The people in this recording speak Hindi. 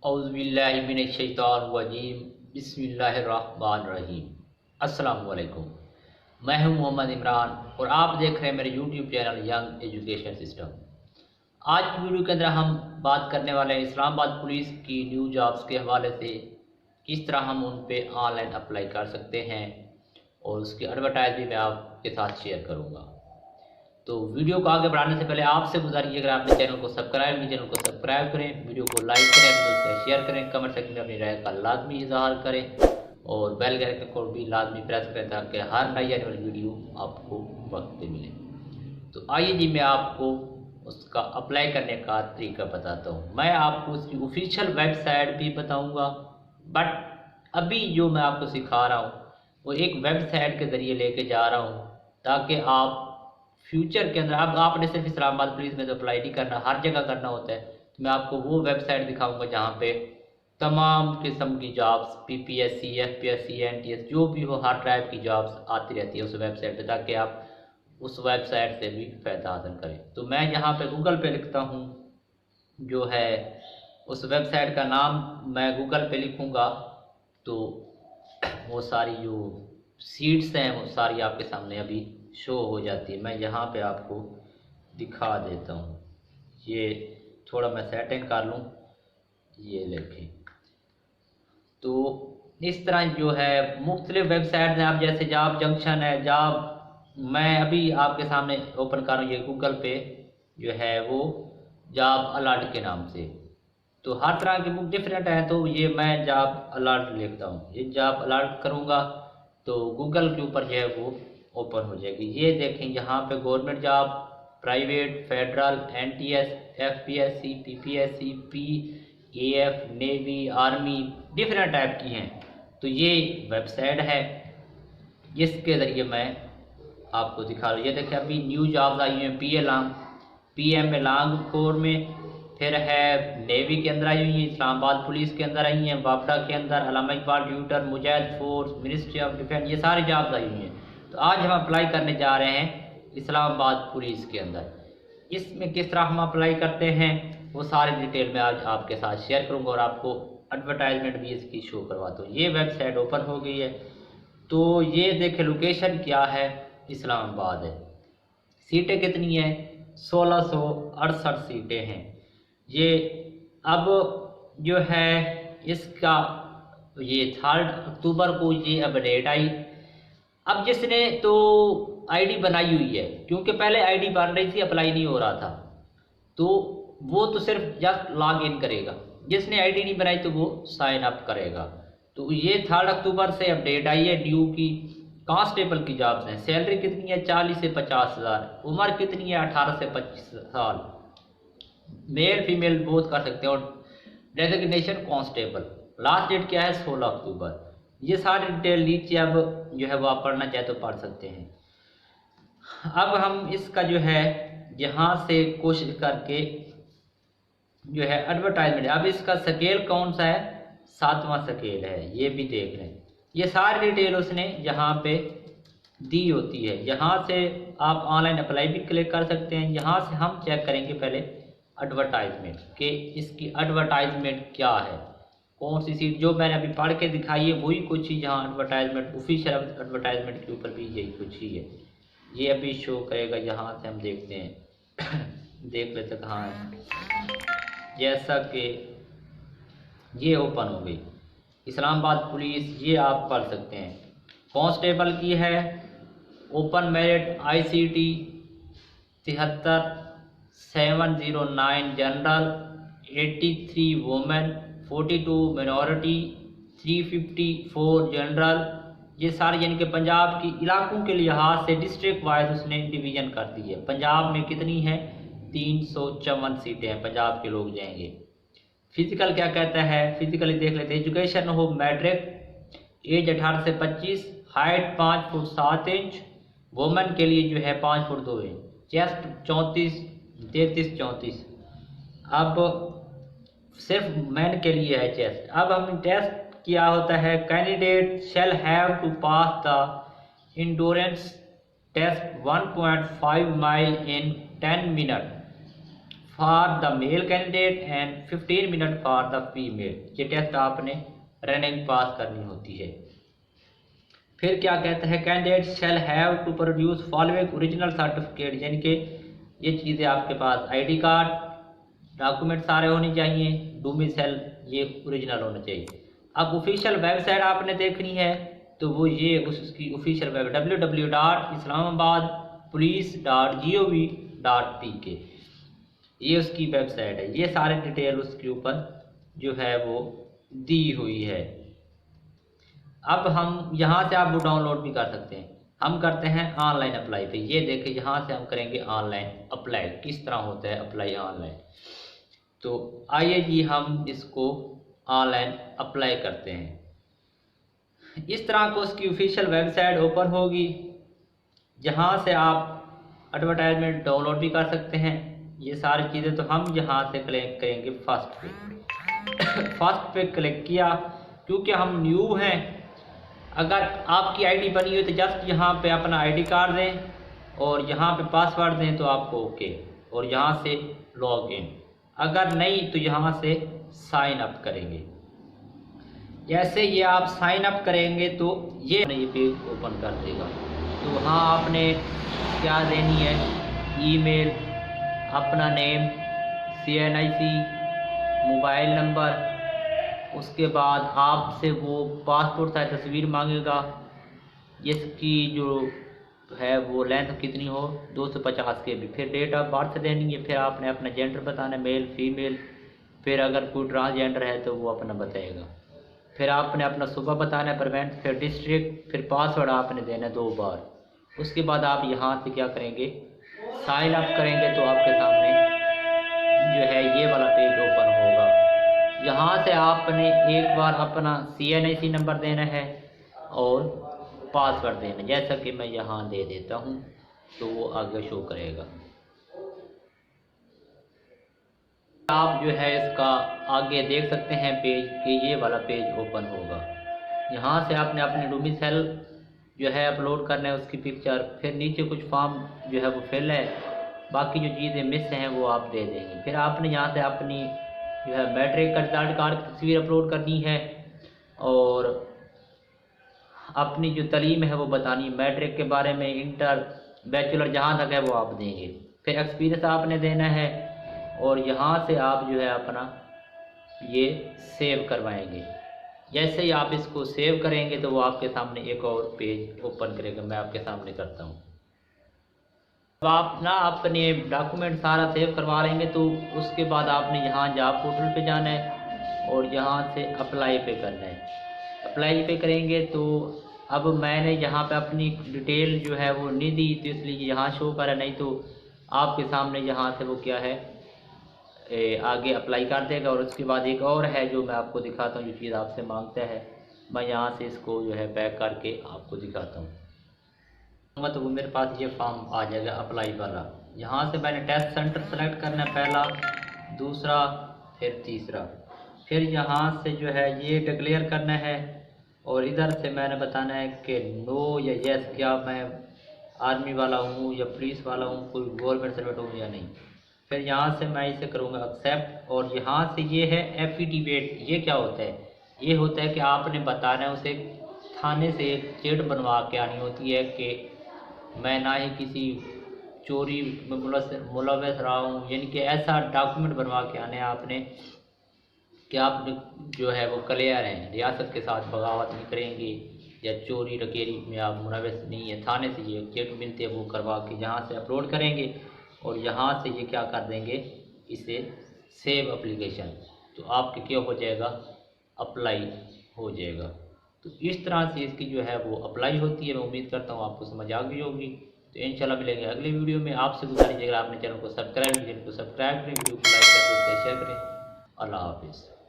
औज़ुबिल्लाहिमिनश्शैतानिर्रजीम बिस्मिल्लाहिर्रहमानिर्रहीम। अस्सलाम वालेकुम। मैं हूं मोहम्मद इमरान और आप देख रहे हैं मेरे YouTube channel young education system. आज की वीडियो के अंदर हम बात करने वाले हैं इस्लामाबाद पुलिस की न्यू जॉब्स के हवाले से, किस तरह हम उन पे ऑनलाइन अप्लाई कर सकते हैं और उसकी एडवर्टाइज भी मैं आपके साथ शेयर करूँगा। तो वीडियो को आगे बढ़ाने से पहले आपसे गुजारिश अगर आपने चैनल को सब्सक्राइब करें, वीडियो को लाइक करें, दोस्तों शेयर करें, कमेंट सेक्शन में अपनी राय का लाजमी इजहार करें और बेल आइकन को भी लाजमी प्रेस करें ताकि हर नई आने वाली वीडियो आपको वक्त पे मिले। तो आइए जी, मैं आपको उसका अप्लाई करने का तरीका बताता हूँ। मैं आपको उसकी ऑफिशियल वेबसाइट भी बताऊँगा, बट अभी जो मैं आपको सिखा रहा हूँ वो एक वेबसाइट के ज़रिए लेके जा रहा हूँ ताकि आप फ्यूचर के अंदर, अब आपने सिर्फ इस्लामाबाद पुलिस में तो अप्लाई नहीं करना, हर जगह करना होता है। तो मैं आपको वो वेबसाइट दिखाऊंगा जहाँ पे तमाम किस्म की जॉब्स, पीपीएससी, एफपीएससी, एनटीएस, जो भी हो, हर टाइप की जॉब्स आती रहती है उस वेबसाइट पे, ताकि आप उस वेबसाइट से भी फ़ायदा हासिल करें। तो मैं यहाँ पे गूगल पे लिखता हूँ, जो है उस वेबसाइट का नाम मैं गूगल पे लिखूँगा तो वो सारी जो सीट्स हैं वो सारी आपके सामने अभी शो हो जाती है। मैं यहाँ पे आपको दिखा देता हूँ, ये थोड़ा मैं सेटिंग कर लूँ, ये देखें। तो इस तरह जो है मुख्तलिफ वेबसाइट हैं, आप जैसे जॉब जंक्शन है, जॉब, मैं अभी आपके सामने ओपन कर रहा हूँ, ये गूगल पे जो है वो जॉब अलर्ट के नाम से। तो हर तरह की बुक डिफरेंट है, तो ये मैं जॉब अलर्ट लिखता हूँ, ये जॉब अलर्ट करूँगा तो गूगल के ऊपर जो है वो ओपन हो जाएगी। ये देखें, यहाँ पे government job, private, federal, NTS, FPSC, PPSC, PAF, navy, army, different type की हैं। तो ये वेबसाइट है जिसके ज़रिए मैं आपको दिखा रहा हूँ। ये देखिए, अभी न्यू जॉब्स आई हुई हैं, पीएम लांग कोर में, फिर है नेवी के अंदर आई हुई है, इस्लामाबाद पुलिस के अंदर आई हैं, बापड़ा के अंदर, Allama Iqbal tutor, Mujahid force, ministry of defence, ये सारी जॉब्स आई हुई हैं। तो आज हम अप्लाई करने जा रहे हैं इस्लामाबाद पुलिस के अंदर। इसमें किस तरह हम अप्लाई करते हैं वो सारी डिटेल में आज आपके साथ शेयर करूँगा और आपको एडवर्टाइजमेंट भी इसकी शो करवाता हूँ। ये वेबसाइट ओपन हो गई है। तो ये देखें, लोकेशन क्या है, इस्लामाबाद है। सीटें कितनी हैं? 1668 सीटें हैं। ये अब जो है इसका, ये 3 अक्टूबर को ये अपडेट आई। अब जिसने तो आईडी बनाई हुई है, क्योंकि पहले आईडी बन रही थी, अप्लाई नहीं हो रहा था, तो वो तो सिर्फ जस्ट लॉग इन करेगा। जिसने आईडी नहीं बनाई तो वो साइन अप करेगा। तो ये 3 अक्टूबर से अपडेट आई है ड्यू की। कांस्टेबल की जॉब्स हैं। सैलरी कितनी है? 40 से 50 हज़ार। उम्र कितनी है? 18 से 25 साल। मेल फीमेल बोथ कर सकते हैं। और डेजिग्नेशन कांस्टेबल। लास्ट डेट क्या है? 16 अक्टूबर। ये सारी डिटेल नीचे अब जो है वो आप पढ़ना चाहे तो पढ़ सकते हैं। अब हम इसका जो है यहाँ से कोशिश करके जो है एडवर्टाइजमेंट, अब इसका स्केल कौन सा है? 7वां स्केल है, ये भी देख लें। ये सारी डिटेल उसने यहाँ पे दी होती है। यहाँ से आप ऑनलाइन अप्लाई भी क्लिक कर सकते हैं। यहाँ से हम चेक करेंगे पहले एडवर्टाइजमेंट कि इसकी एडवर्टाइजमेंट क्या है, कौन सी सीट। जो मैंने अभी पढ़ के दिखाई है वही कुछ ही यहाँ एडवर्टाइजमेंट, ऑफिशियल एडवर्टाइजमेंट के ऊपर भी यही कुछ ही है। ये अभी शो करेगा, यहाँ से हम देखते हैं देख लेते कहाँ है। जैसा कि ये ओपन हो गई इस्लामाबाद पुलिस, ये आप पढ़ सकते हैं। कांस्टेबल की है, open merit ICT 73709, general 83 women, 42 minority, 354 general. ये सारे यानी कि पंजाब की इलाकों के लिहाज से डिस्ट्रिक्ट वाइज उसने डिवीज़न कर दी है। पंजाब में कितनी है? 354 सीटें हैं, पंजाब के लोग जाएंगे। फिजिकल क्या कहता है? फिजिकली देख लेते हैं। एजुकेशन हो मैट्रिक, एज 18 से 25, हाइट 5 फुट 7 इंच, वुमेन के लिए जो है 5 फुट 2 इंच, चेस्ट 33-34। अब सिर्फ मैन के लिए है चेस्ट। अब हम टेस्ट किया होता है, candidate shall have to pass the endurance test 1.5 mile in 10 minute for the male candidate and 15 minute for the female. ये टेस्ट आपने रनिंग पास करनी होती है। फिर क्या कहता है, candidate shall have to produce following original certificate, यानी कि ये चीज़ें आपके पास आईडी कार्ड, डॉक्यूमेंट सारे होने चाहिए, डोमिसाइल ये ओरिजिनल होना चाहिए। अब ऑफिशियल वेबसाइट आपने देखनी है तो वो ये उसकी ऑफिशियल वेब www.islamabadpolice.gov.tk, ये उसकी वेबसाइट है। ये सारे डिटेल उसके ऊपर जो है वो दी हुई है। अब हम यहाँ से आप वो डाउनलोड भी कर सकते हैं। हम करते हैं ऑनलाइन अप्लाई पे। ये देखिए यहाँ से हम करेंगे ऑनलाइन अप्लाई, किस तरह होता है अप्लाई ऑनलाइन। तो आइए जी हम इसको ऑनलाइन अप्लाई करते हैं। इस तरह को उसकी ऑफिशियल वेबसाइट ओपन होगी, जहाँ से आप एडवर्टाइजमेंट डाउनलोड भी कर सकते हैं। ये सारी चीज़ें तो हम यहाँ से क्लिक करेंगे फर्स्ट पे। फर्स्ट पे क्लिक किया, क्योंकि हम न्यू हैं। अगर आपकी आईडी बनी हुई तो जस्ट यहाँ पे अपना आईडी कार्ड दें और यहाँ पे पासवर्ड दें तो आपको ओके, और यहाँ से लॉग इन। अगर नहीं तो यहाँ से साइन अप करेंगे। जैसे ये आप साइन अप करेंगे तो ये पेज ओपन कर देगा। तो वहाँ आपने क्या देनी है, ईमेल, अपना नेम, CNIC, मोबाइल नंबर, उसके बाद आपसे वो पासपोर्ट साइज तस्वीर मांगेगा, जिसकी जो है वो लेंथ कितनी हो 250 KB। फिर डेट ऑफ बर्थ देनी है, फिर आपने अपना जेंडर बताना है, मेल फीमेल, फिर अगर कोई ट्रांसजेंडर है तो वो अपना बताएगा। फिर आपने अपना सुबह बताना है, प्रोविंस, फिर डिस्ट्रिक्ट, फिर पासवर्ड आपने देना है 2 बार। उसके बाद आप यहाँ से क्या करेंगे, साइन अप करेंगे तो आपके सामने जो है ये वाला पेज ओपन होगा। यहाँ से आपने एक बार अपना CNIC नंबर देना है और पासवर्ड देना, जैसा कि मैं यहाँ दे देता हूँ तो वो आगे शो करेगा। आप जो है इसका आगे देख सकते हैं पेज कि ये वाला पेज ओपन होगा। यहाँ से आपने अपने डोमिसाइल जो है अपलोड करना है, उसकी पिक्चर, फिर नीचे कुछ फॉर्म जो है वो फिल है, बाकी जो चीज़ें मिस हैं वो आप दे देंगे। फिर आपने यहाँ से अपनी जो है मैट्रिक का रिजल्ट कार्ड की तस्वीर अपलोड करनी है और अपनी जो तालीम है वो बतानी है, मैट्रिक के बारे में, इंटर, बैचलर जहाँ तक है वो आप देंगे। फिर एक्सपीरियंस आपने देना है और यहाँ से आप जो है अपना ये सेव करवाएंगे। जैसे ही आप इसको सेव करेंगे तो वो आपके सामने एक और पेज ओपन करेगा। मैं आपके सामने करता हूँ। अब आप ना अपने डॉक्यूमेंट सारा सेव करवा लेंगे तो उसके बाद आपने यहाँ जॉब पोर्टल पे जाना है और यहाँ से अप्लाई पे करना है। अप्लाई पे करेंगे तो अब मैंने यहाँ पे अपनी डिटेल जो है वो नहीं दी तो इसलिए यहाँ शो करा, नहीं तो आपके सामने यहाँ से वो क्या है आगे अप्लाई कर देगा। और उसके बाद एक और है जो मैं आपको दिखाता हूँ, जो चीज़ आपसे मांगता है। मैं यहाँ से इसको जो है पैक करके आपको दिखाता हूँ, तो वो मेरे पास ये फॉर्म आ जाएगा अप्लाई वाला। यहाँ से मैंने टेस्ट सेंटर सेलेक्ट करना है, पहला, दूसरा, फिर तीसरा। फिर यहाँ से जो है ये डिक्लेयर करना है और इधर से मैंने बताना है कि नो या यस, क्या मैं आर्मी वाला हूँ या पुलिस वाला हूँ, कोई गवर्नमेंट सर्वेंट हूँ या नहीं। फिर यहाँ से मैं इसे करूँगा एक्सेप्ट। और यहाँ से ये है एफिडेविट। ये क्या होता है, ये होता है कि आपने बताना है उसे, थाने से एक चिट बनवा के आनी होती है कि मैं ना ही किसी चोरी में मुलव्वस रहा हूँ, यानी कि ऐसा डॉक्यूमेंट बनवा के आने आपने कि आप जो है वो क्लियर हैं, रियासत के साथ बगावत नहीं करेंगे या चोरी डकेरी में आप मुलव्वस नहीं है। थाने से ये चिट मिलती है, वो करवा के यहाँ से अपलोड करेंगे और यहाँ से ये क्या कर देंगे, इसे सेव एप्लीकेशन, तो आपके क्या हो जाएगा, अप्लाई हो जाएगा। तो इस तरह से इसकी जो है वो अप्लाई होती है। मैं उम्मीद करता हूँ आपको समझ आ गई होगी। तो इंशाल्लाह मिलेंगे अगले वीडियो में। आपसे गुजारिश है अगर आपने चैनल को सब्सक्राइब करें तो सब्सक्राइब करें, वीडियो को लाइक करें, शेयर करें। अल्लाह हाफिज़।